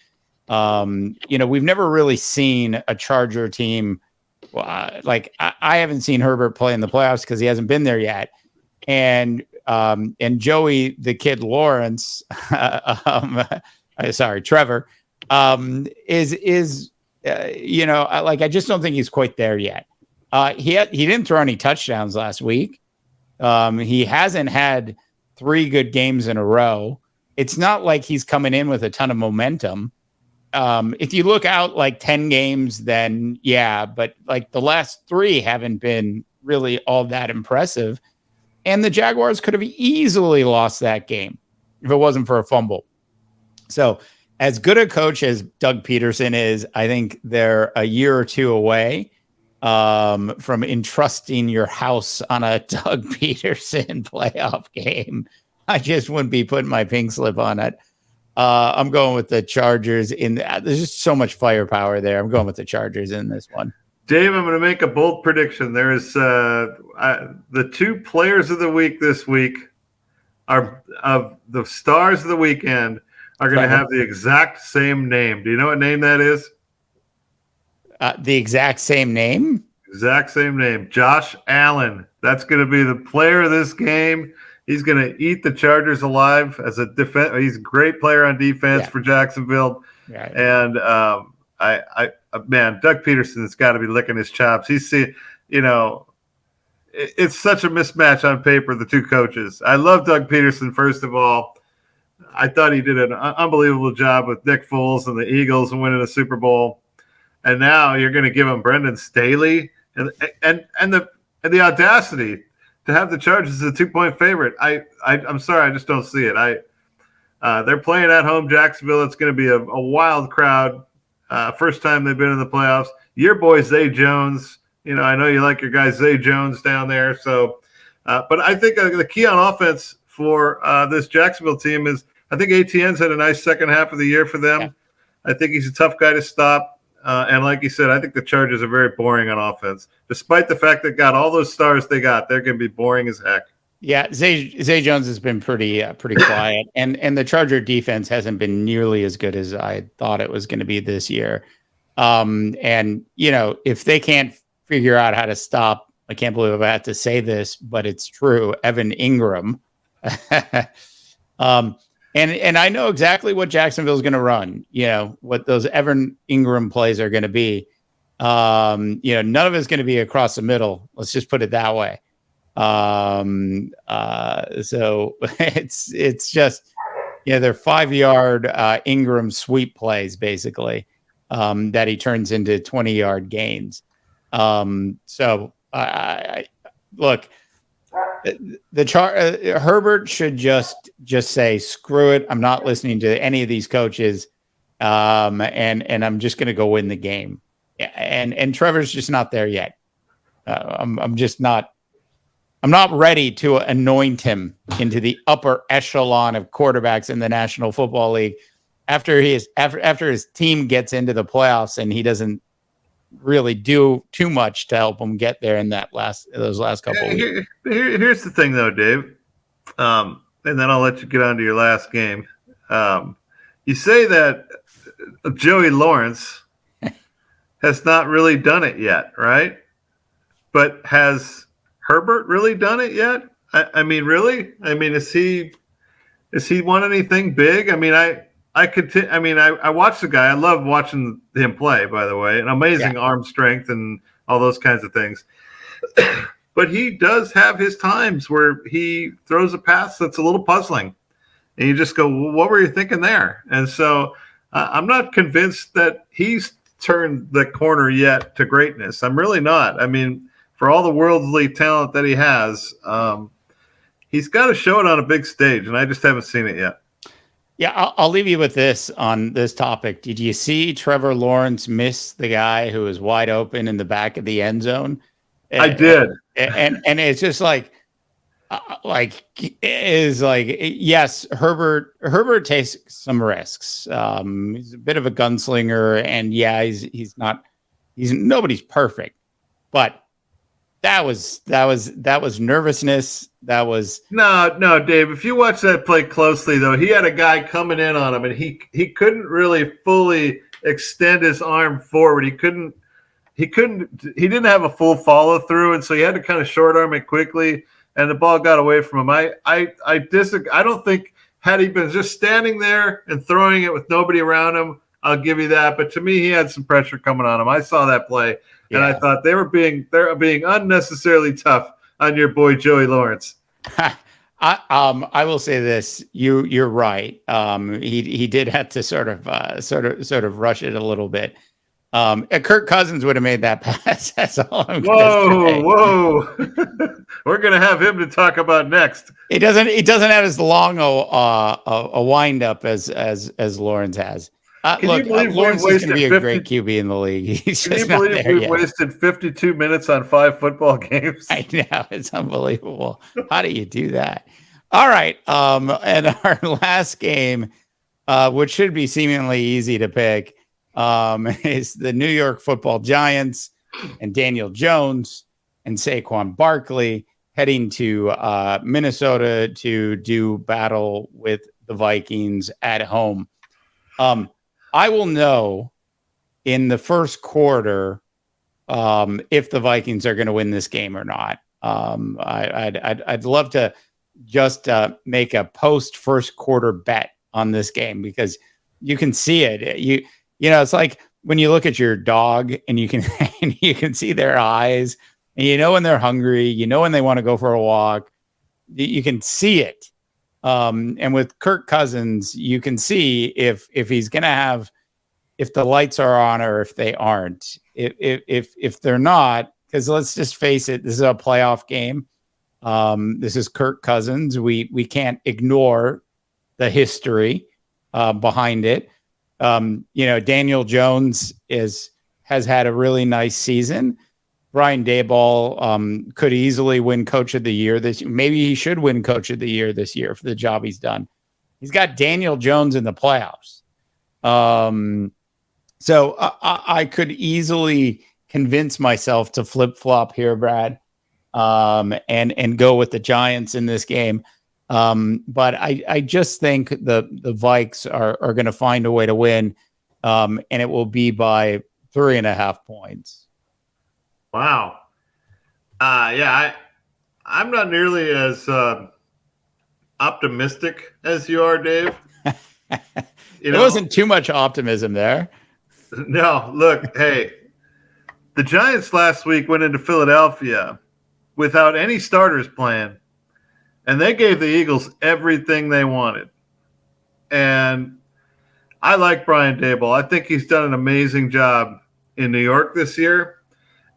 We've never really seen a Charger team. I haven't seen Herbert play in the playoffs because he hasn't been there yet. And Joey, the kid Lawrence, Trevor, I just don't think he's quite there yet. He didn't throw any touchdowns last week. He hasn't had 3 good games in a row. It's not like he's coming in with a ton of momentum. If you look out like 10 games, then yeah, but like the last 3 haven't been really all that impressive. And the Jaguars could have easily lost that game if it wasn't for a fumble. So as good a coach as Doug Peterson is, I think they're a year or 2 away from entrusting your house on a Doug Peterson playoff game. I just wouldn't be putting my pink slip on it. I'm going with the Chargers. There's just so much firepower there. I'm going with the Chargers in this one. Dave, I'm going to make a bold prediction. There's the 2 players of the week this week are of the stars of the weekend are going to have the exact same name. Do you know what name that is? The exact same name? Exact same name. Josh Allen. That's going to be the player of this game. He's going to eat the Chargers alive as a defense. He's a great player on defense for Jacksonville. Yeah. And Doug Peterson has got to be licking his chops. It's such a mismatch on paper, the 2 coaches. I love Doug Peterson, first of all. I thought he did an unbelievable job with Nick Foles and the Eagles and winning a Super Bowl. And now you're going to give him Brendan Staley and the audacity to have the Chargers as a 2-point favorite. I'm sorry, I just don't see it. They're playing at home, Jacksonville. It's going to be a wild crowd. First time they've been in the playoffs. Your boy Zay Jones. I know you like your guy Zay Jones down there. So, but I think the key on offense for this Jacksonville team is I think ATN's had a nice second half of the year for them. Yeah. I think he's a tough guy to stop. And like you said, I think the Chargers are very boring on offense. Despite the fact that got all those stars they got, they're going to be boring as heck. Yeah, Zay Jones has been pretty quiet, and the Charger defense hasn't been nearly as good as I thought it was going to be this year. And if they can't figure out how to stop, I can't believe I had to say this, but it's true, Evan Ingram. And I know exactly what Jacksonville's going to run. What those Evan Ingram plays are going to be. None of it's going to be across the middle. Let's just put it that way. So it's just, they're 5-yard Ingram sweep plays basically, that he turns into 20-yard gains. So I look, Herbert should just say, screw it. I'm not listening to any of these coaches. And I'm just going to go win the game. And Trevor's just not there yet. I'm not ready to anoint him into the upper echelon of quarterbacks in the National Football League after his team gets into the playoffs and he doesn't really do too much to help them get there in those last couple of weeks. Here's the thing, though, Dave, and then I'll let you get on to your last game. You say that Joey Lawrence has not really done it yet, right? But has Herbert really done it yet? I mean, really? I mean, has he won anything big? I mean, I watched the guy. I love watching him play, by the way, an amazing arm strength and all those kinds of things. But he does have his times where he throws a pass that's a little puzzling. And you just go, well, what were you thinking there? And so I'm not convinced that he's turned the corner yet to greatness. I'm really not. I mean, for all the worldly talent that he has, he's got to show it on a big stage, and I just haven't seen it yet. Yeah, I'll leave you with this on this topic. Did you see Trevor Lawrence miss the guy who was wide open in the back of the end zone? I did. And it's just yes, Herbert takes some risks. He's a bit of a gunslinger, and he's nobody's perfect, but that was nervousness. That was no, Dave. If you watch that play closely, though, he had a guy coming in on him, and he couldn't really fully extend his arm forward. He didn't have a full follow through, and so he had to kind of short arm it quickly, and the ball got away from him. I disagree. I don't think had he been just standing there and throwing it with nobody around him, I'll give you that. But to me, he had some pressure coming on him. I saw that play. And I thought they're being unnecessarily tough on your boy Joey Lawrence. I will say this: you're right. He did have to sort of rush it a little bit. Kirk Cousins would have made that pass. That's all I'm going to say. Whoa! We're going to have him to talk about next. He doesn't have as long a wind up as Lawrence has. Look, Lawrence is going to be a great QB in the league. He's just not there yet. Can you believe we've wasted 52 minutes on 5 football games? I know. It's unbelievable. How do you do that? All right. And our last game, which should be seemingly easy to pick, is the New York Football Giants and Daniel Jones and Saquon Barkley heading to Minnesota to do battle with the Vikings at home. I will know in the first quarter if the Vikings are going to win this game or not. I'd love to just make a post first quarter bet on this game because you can see it. You know, it's like when you look at your dog and you can see their eyes, and you know when they're hungry, you know when they want to go for a walk. You can see it. And with Kirk Cousins, you can see if he's going to have, if the lights are on or if they aren't. If they're not, because let's just face it, this is a playoff game. This is Kirk Cousins. We can't ignore the history behind it. Daniel Jones has had a really nice season. Brian Daboll could easily win Coach of the Year this year. Maybe he should win Coach of the Year this year for the job he's done. He's got Daniel Jones in the playoffs. So I could easily convince myself to flip flop here, Brad, and go with the Giants in this game. But I just think the Vikes are going to find a way to win, and it will be by 3.5 points. Wow. I'm not nearly as optimistic as you are, Dave. There wasn't too much optimism there. No, look, hey, the Giants last week went into Philadelphia without any starters playing, and they gave the Eagles everything they wanted. And I like Brian Daboll. I think he's done an amazing job in New York this year,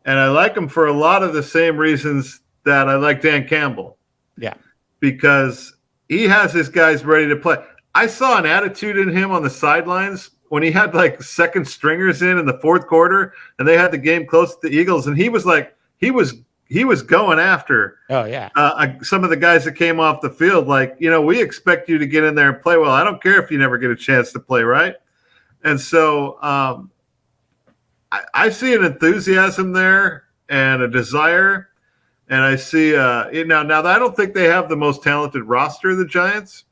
and I like him for a lot of the same reasons that I like Dan Campbell. Yeah. Because he has his guys ready to play. I saw an attitude in him on the sidelines when he had like second stringers in the fourth quarter and they had the game close to the Eagles. And he was like, he was going after some of the guys that came off the field. Like, we expect you to get in there and play well. I don't care if you never get a chance to play, right? And so I see an enthusiasm there and a desire. And I see now I don't think they have the most talented roster, the Giants.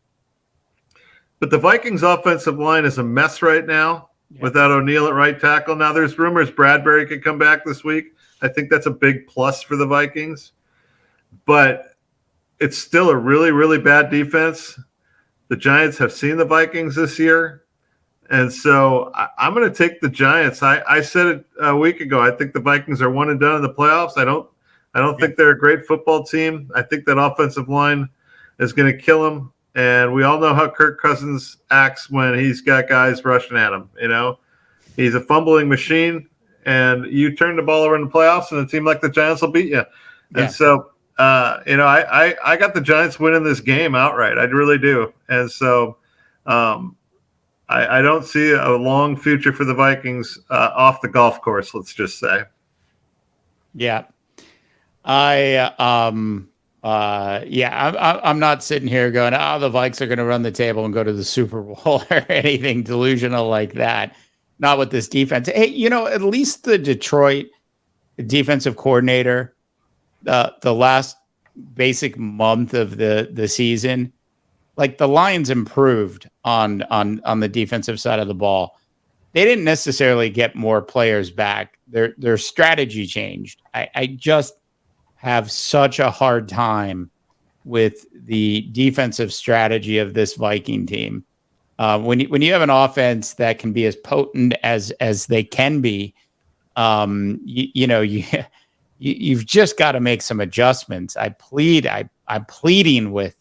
But the Vikings offensive line is a mess right now without O'Neal at right tackle. Now there's rumors Bradbury could come back this week. I think that's a big plus for the Vikings. But it's still a really, really bad defense. The Giants have seen the Vikings this year. And so I'm going to take the Giants. I said it a week ago. I think the Vikings are one and done in the playoffs. I don't think they're a great football team. I think that offensive line is going to kill them. And we all know how Kirk Cousins acts when he's got guys rushing at him. He's a fumbling machine, and you turn the ball over in the playoffs, and a team like the Giants will beat you. Yeah. And so, I got the Giants winning this game outright. I really do. And so, I don't see a long future for the Vikings off the golf course. Let's just say. Yeah. I'm not sitting here going, the Vikes are going to run the table and go to the Super Bowl or anything delusional like that. Not with this defense. Hey, at least the Detroit defensive coordinator, the last basic month of the season, like the Lions improved on the defensive side of the ball. They didn't necessarily get more players back. Their strategy changed. I just have such a hard time with the defensive strategy of this Viking team. When you have an offense that can be as potent as they can be, you've just got to make some adjustments. I'm pleading with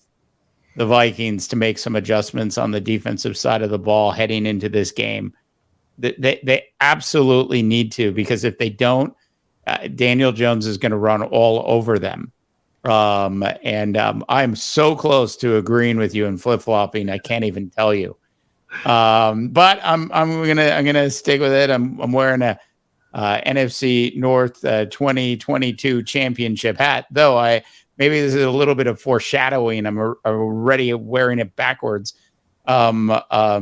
the Vikings to make some adjustments on the defensive side of the ball heading into this game. They absolutely need to, because if they don't, Daniel Jones is going to run all over them. I'm so close to agreeing with you and flip-flopping, I can't even tell you. But I'm gonna stick with it. I'm wearing a NFC North 2022 championship hat, though maybe this is a little bit of foreshadowing. I'm already wearing it backwards. But I'll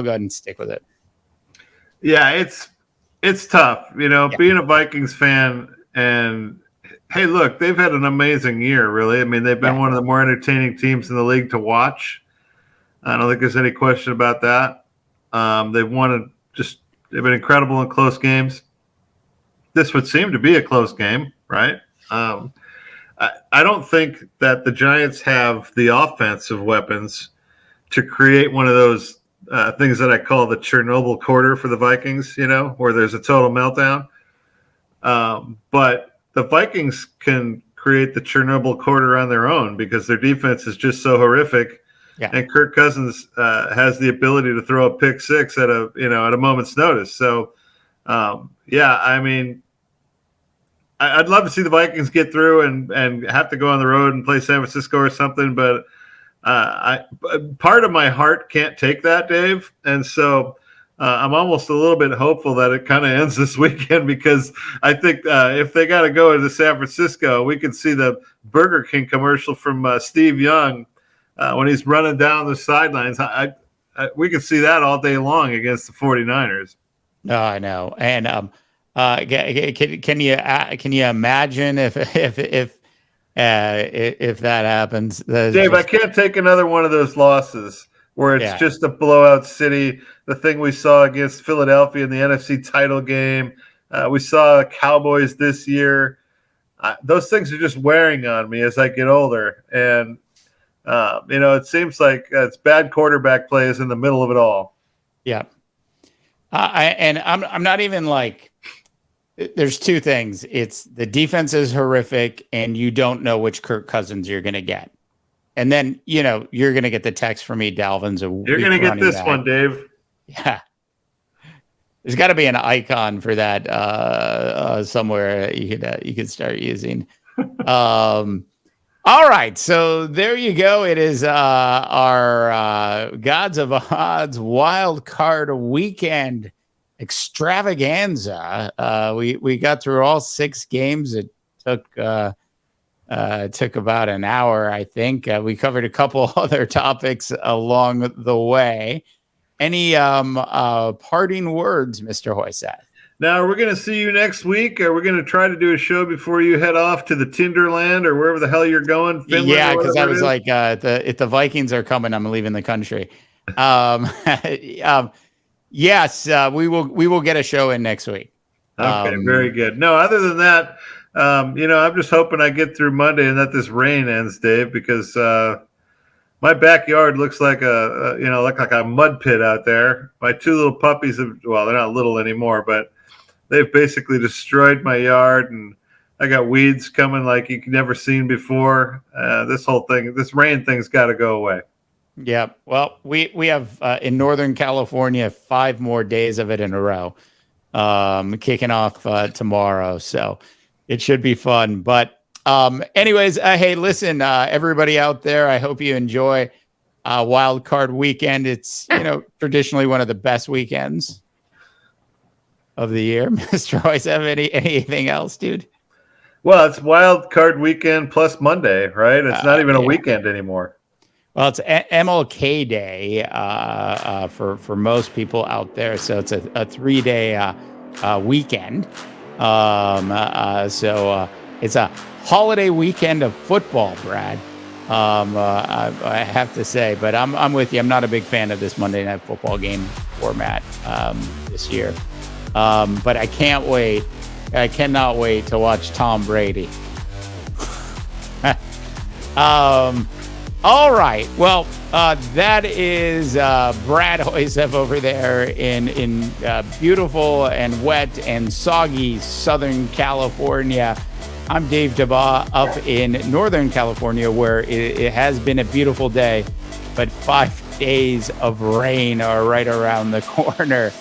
go ahead and stick with it. Yeah, it's tough, being a Vikings fan. And hey, look, they've had an amazing year, really. I mean, they've been one of the more entertaining teams in the league to watch. I don't think there's any question about that. They've been incredible in close games. This would seem to be a close game, right? I don't think that the Giants have the offensive weapons to create one of those things that I call the Chernobyl quarter for the Vikings, where there's a total meltdown. But the Vikings can create the Chernobyl quarter on their own because their defense is just so horrific. Yeah. And Kirk Cousins has the ability to throw a pick six at a moment's notice. So, I mean, I'd love to see the Vikings get through and have to go on the road and play San Francisco or something, but part of my heart can't take that, Dave. And so I'm almost a little bit hopeful that it kind of ends this weekend, because I think if they got to go to San Francisco, we could see the Burger King commercial from Steve Young when he's running down the sidelines. I we could see that all day long against the 49ers. No, I know. And can you imagine if that happens? Dave, I can't take another one of those losses where it's just a blowout city. The thing we saw against Philadelphia in the NFC title game. We saw Cowboys this year. Those things are just wearing on me as I get older. And, it seems like it's bad quarterback play is in the middle of it all. Yeah. I'm not even like, there's two things. It's the defense is horrific and you don't know which Kirk Cousins you're going to get. And then, you're going to get the text from me, Dalvin's you're going to get this back. One, Dave. Yeah. There's got to be an icon for that somewhere you could start using. All right, so there you go. It is our Gods of Odds Wild Card Weekend extravaganza. We got through all 6 games. It took about an hour, I think. We covered a couple other topics along the way. Any parting words, Mr. Hoyseth? Now, we're going to see you next week. We're going to try to do a show before you head off to the Tinderland or wherever the hell you're going. Finland, yeah, because I was like, if the Vikings are coming, I'm leaving the country. Yes, we will get a show in next week. Okay, very good. No, other than that, I'm just hoping I get through Monday and that this rain ends, Dave, because my backyard looks like a mud pit out there. My 2 little puppies they're not little anymore, but they've basically destroyed my yard, and I got weeds coming like you've never seen before. This rain thing's got to go away. Yeah. Well, we have in Northern California 5 more days of it in a row, kicking off tomorrow. So it should be fun. But anyways, hey, listen, everybody out there, I hope you enjoy Wild Card Weekend. It's, traditionally one of the best weekends of the year. Mr. Royce, have anything else, dude? Well, it's Wild Card Weekend plus Monday, right? It's not even a weekend anymore. Well, it's MLK Day for most people out there. So it's a 3-day weekend. So it's a holiday weekend of football, Brad. I have to say, but I'm with you. I'm not a big fan of this Monday Night Football game format this year. But I can't wait. I cannot wait to watch Tom Brady. All right. Well, that is Brad Hoyseth over there in beautiful and wet and soggy Southern California. I'm Dave Daba up in Northern California, where it has been a beautiful day, but 5 days of rain are right around the corner.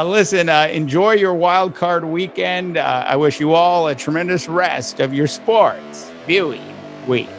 Listen, enjoy your Wild Card Weekend. I wish you all a tremendous rest of your sports viewing week.